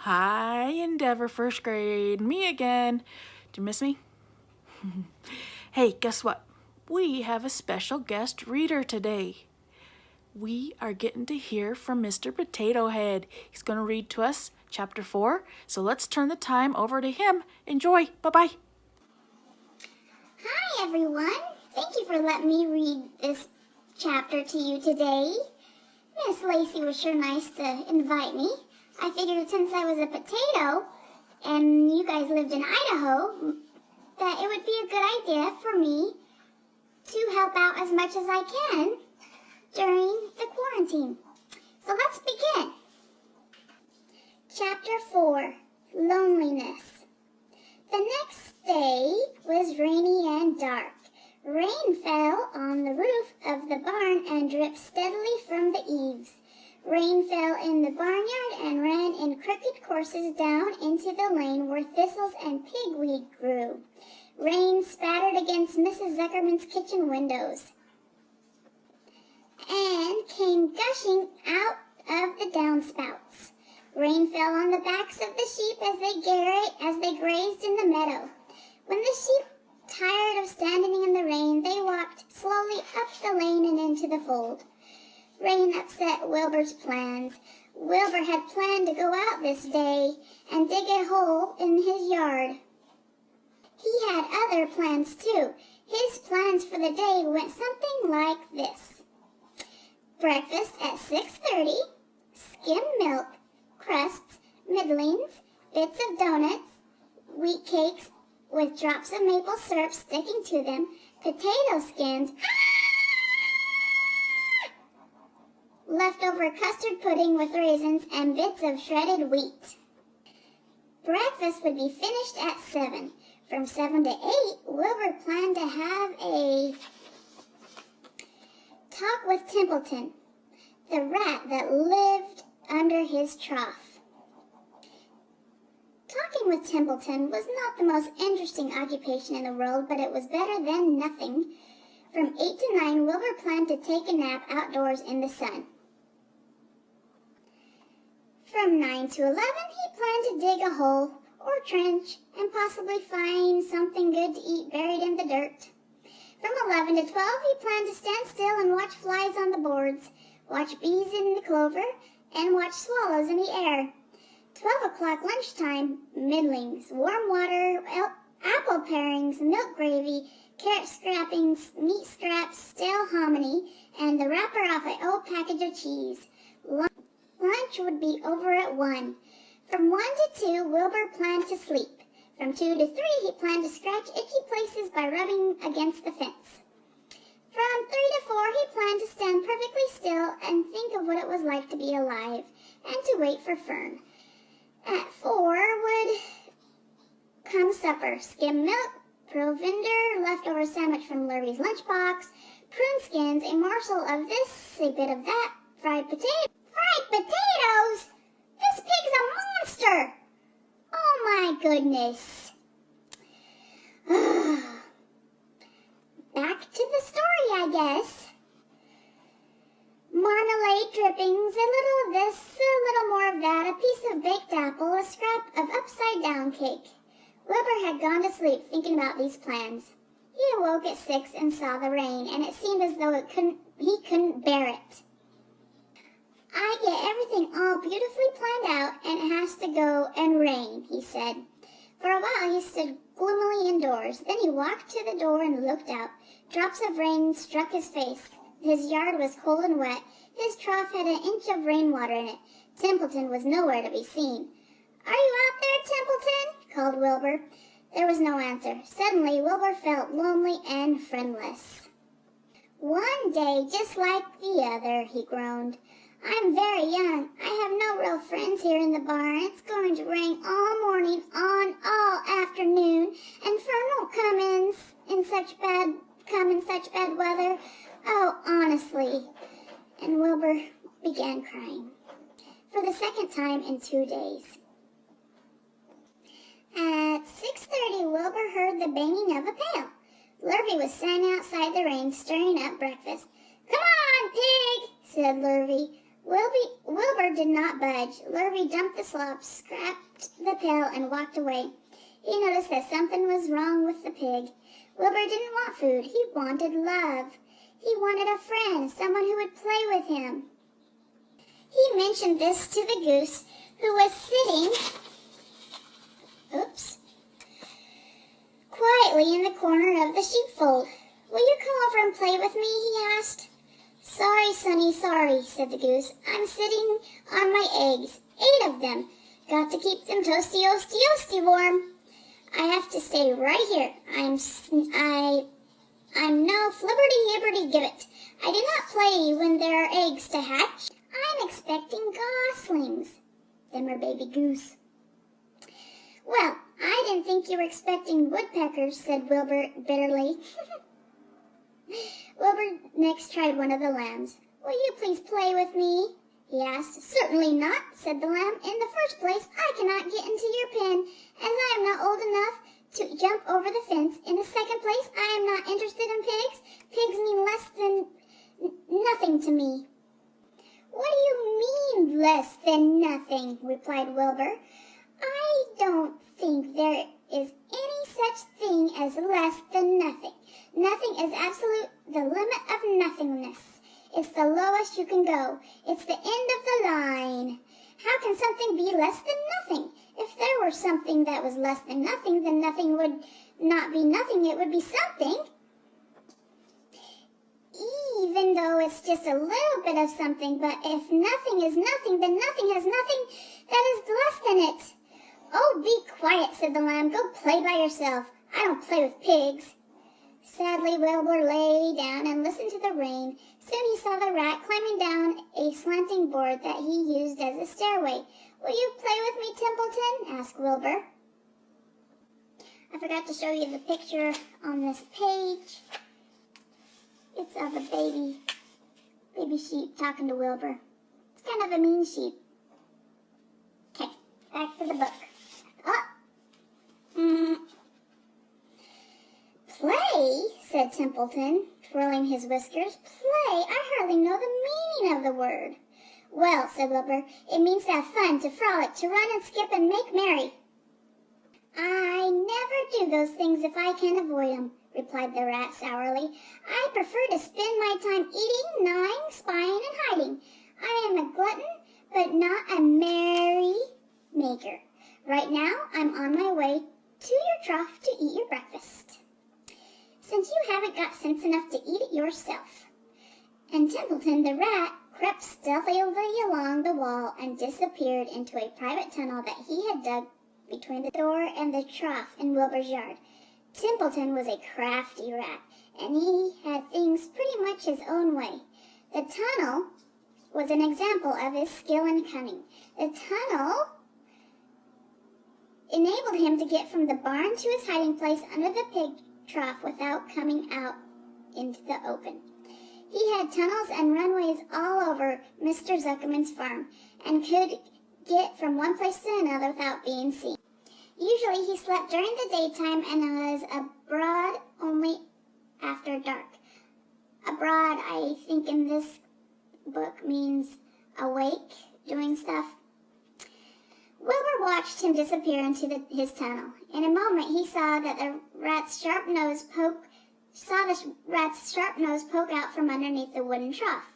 Hi, Endeavor first grade. Me again. Did you miss me? Hey, guess what? We have a special guest reader today. We are getting to hear from Mr. Potato Head. He's going to read to us Chapter 4. So let's turn the time over to him. Enjoy. Bye-bye. Hi, everyone. Thank you for letting me read this chapter to you today. Miss Lacey was sure nice to invite me. I figured since I was a potato and you guys lived in Idaho, that it would be a good idea for me to help out as much as I can during the quarantine. So let's begin. Chapter 4, Loneliness. The next day was rainy and dark. Rain fell on the roof of the barn and dripped steadily from the eaves. Rain fell in the barnyard and ran in crooked courses down into the lane where thistles and pigweed grew. Rain spattered against Mrs. Zuckerman's kitchen windows and came gushing out of the downspouts. Rain fell on the backs of the sheep as they grazed in the meadow. When the sheep, tired of standing in the rain, they walked slowly up the lane and into the fold. Rain upset Wilbur's plans. Wilbur had planned to go out this day and dig a hole in his yard. He had other plans too. His plans for the day went something like this. Breakfast at 6:30, skim milk, crusts, middlings, bits of donuts, wheat cakes with drops of maple syrup sticking to them, potato skins, leftover custard pudding with raisins, and bits of shredded wheat. Breakfast would be finished at 7. From 7 to 8, Wilbur planned to have a talk with Templeton, the rat that lived under his trough. Talking with Templeton was not the most interesting occupation in the world, but it was better than nothing. From 8 to 9, Wilbur planned to take a nap outdoors in the sun. From 9 to 11, he planned to dig a hole or trench and possibly find something good to eat buried in the dirt. From 11 to 12, he planned to stand still and watch flies on the boards, watch bees in the clover, and watch swallows in the air. 12 o'clock lunchtime, middlings, warm water, apple parings, milk gravy, carrot scrappings, meat scraps, stale hominy, and the wrapper off an old package of cheese. Lunch would be over at 1. From 1 to 2, Wilbur planned to sleep. From 2 to 3, he planned to scratch itchy places by rubbing against the fence. From 3 to 4, he planned to stand perfectly still and think of what it was like to be alive, and to wait for Fern. At 4 would come supper, skim milk, provender, leftover sandwich from Lurvy's lunchbox, prune skins, a morsel of this, a bit of that, fried potato. Fried potatoes? This pig's a monster! Oh my goodness. Back to the story, I guess. Marmalade drippings, a little of this, a little more of that, a piece of baked apple, a scrap of upside-down cake. Wilbur had gone to sleep thinking about these plans. He awoke at 6 and saw the rain, and it seemed as though he couldn't bear it. I get everything all beautifully planned out, and it has to go and rain, he said. For a while he stood gloomily indoors. Then he walked to the door and looked out. Drops of rain struck his face. His yard was cold and wet. His trough had an inch of rainwater in it. Templeton was nowhere to be seen. "Are you out there, Templeton?" called Wilbur. There was no answer. Suddenly, Wilbur felt lonely and friendless. "One day just like the other," he groaned. "I'm very young. I have no real friends here in the barn. It's going to rain all morning on all afternoon, and Fern won't come in such bad weather. Oh, honestly." And Wilbur began crying for the second time in 2 days. At 6:30, Wilbur heard the banging of a pail. Lurvy was standing outside the rain, stirring up breakfast. "Come on, pig," said Lurvy. Wilbur did not budge. Lurvy dumped the slop, scrapped the pail, and walked away. He noticed that something was wrong with the pig. Wilbur didn't want food. He wanted love. He wanted a friend, someone who would play with him. He mentioned this to the goose, who was sitting quietly in the corner of the sheepfold. "Will you come over and play with me?" he asked. "Sorry, Sonny, sorry," said the goose. "I'm sitting on my eggs, 8 of them. Got to keep them toasty warm. I have to stay right here. I'm no flibberty-gibberty-gibbet. I do not play when there are eggs to hatch. I'm expecting goslings." "Them are baby goose." "Well, I didn't think you were expecting woodpeckers," said Wilbur bitterly. Wilbur next tried one of the lambs. "Will you please play with me?" he asked. "Certainly not," said the lamb. "In the first place, I cannot get into your pen, as I am not old enough to jump over the fence. In the second place, I am not interested in pigs. Pigs mean less than nothing to me." "What do you mean, less than nothing?" replied Wilbur. "I don't think there is any such thing as less than nothing. Nothing is absolute, the limit of nothingness. It's the lowest you can go. It's the end of the line. How can something be less than nothing? If there were something that was less than nothing, then nothing would not be nothing. It would be something. Even though it's just a little bit of something, but if nothing is nothing, then nothing has nothing that is less than it." "Oh, be quiet," said the lamb. "Go play by yourself. I don't play with pigs." Sadly, Wilbur lay down and listened to the rain. Soon he saw the rat climbing down a slanting board that he used as a stairway. "Will you play with me, Templeton?" asked Wilbur. I forgot to show you the picture on this page. It's of a baby sheep talking to Wilbur. It's kind of a mean sheep. Okay, back to the book. "Play," said Templeton, twirling his whiskers. "Play? I hardly know the meaning of the word." "Well," said Wilbur, "it means to have fun, to frolic, to run and skip and make merry." "I never do those things if I can avoid them," replied the rat sourly. "I prefer to spend my time eating, gnawing, spying, and hiding. I am a glutton, but not a merry maker. Right now, I'm on my way to your trough to eat your breakfast, since you haven't got sense enough to eat it yourself." And Templeton the rat crept stealthily along the wall and disappeared into a private tunnel that he had dug between the door and the trough in Wilbur's yard. Templeton was a crafty rat, and he had things pretty much his own way. The tunnel was an example of his skill and cunning. The tunnel enabled him to get from the barn to his hiding place under the pig trough without coming out into the open. He had tunnels and runways all over Mr. Zuckerman's farm and could get from one place to another without being seen. Usually he slept during the daytime and was abroad only after dark. Abroad, I think in this book, means awake, doing stuff. Wilbur watched him disappear into his tunnel. In a moment he saw the rat's sharp nose poke out from underneath the wooden trough.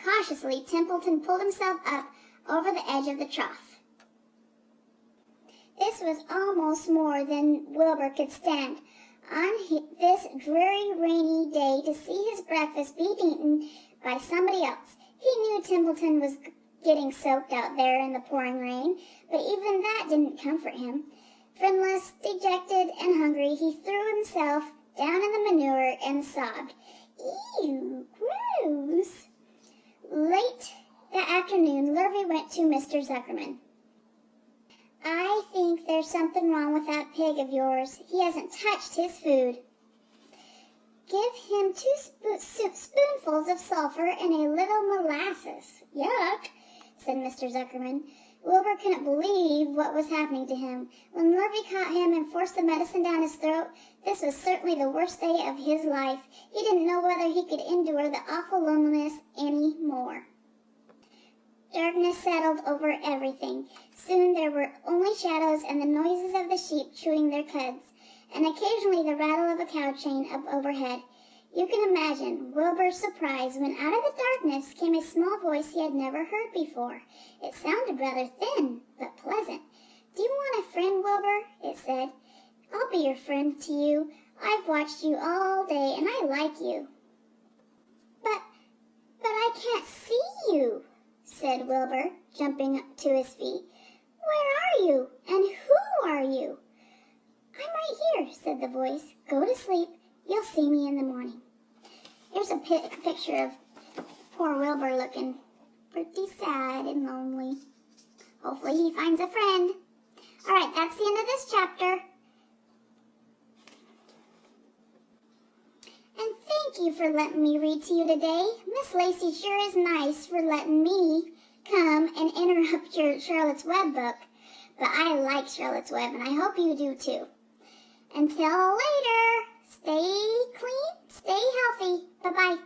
Cautiously, Templeton pulled himself up over the edge of the trough. This was almost more than Wilbur could stand on this dreary, rainy day to see his breakfast being eaten by somebody else. He knew Templeton was getting soaked out there in the pouring rain, but even that didn't comfort him. Friendless, dejected, and hungry, he threw himself down in the manure and sobbed. "Ew, gross." Late that afternoon, Lurvy went to Mr. Zuckerman. "I think there's something wrong with that pig of yours. He hasn't touched his food." "Give him 2 spoonfuls of sulfur and a little molasses." "Yuck," said Mr. Zuckerman. Wilbur couldn't believe what was happening to him. When Lurvy caught him and forced the medicine down his throat, this was certainly the worst day of his life. He didn't know whether he could endure the awful loneliness any more. Darkness settled over everything. Soon there were only shadows and the noises of the sheep chewing their cuds, and occasionally the rattle of a cow chain up overhead. You can imagine Wilbur's surprise when out of the darkness came a small voice he had never heard before. It sounded rather thin, but pleasant. "Do you want a friend, Wilbur?" it said. "I'll be your friend to you. I've watched you all day, and I like you." But I can't see you," said Wilbur, jumping up to his feet. "Where are you, and who are you?" "I'm right here," said the voice. "Go to sleep. You'll see me in the morning." Here's a picture of poor Wilbur looking pretty sad and lonely. Hopefully he finds a friend. All right, that's the end of this chapter. And thank you for letting me read to you today. Miss Lacey sure is nice for letting me come and interrupt your Charlotte's Web book. But I like Charlotte's Web, and I hope you do too. Until later, stay clean, stay healthy. Bye-bye.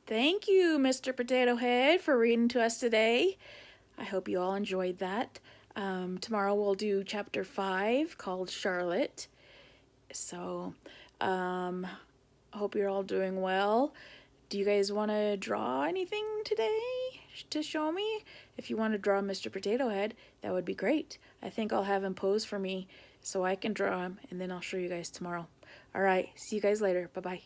Thank you, Mr. Potato Head, for reading to us today. I hope you all enjoyed that. Tomorrow we'll do chapter 5 called Charlotte. So, I hope you're all doing well. Do you guys want to draw anything today to show me? If you want to draw Mr. Potato Head, that would be great. I think I'll have him pose for me so I can draw him, and then I'll show you guys tomorrow. All right, see you guys later. Bye-bye.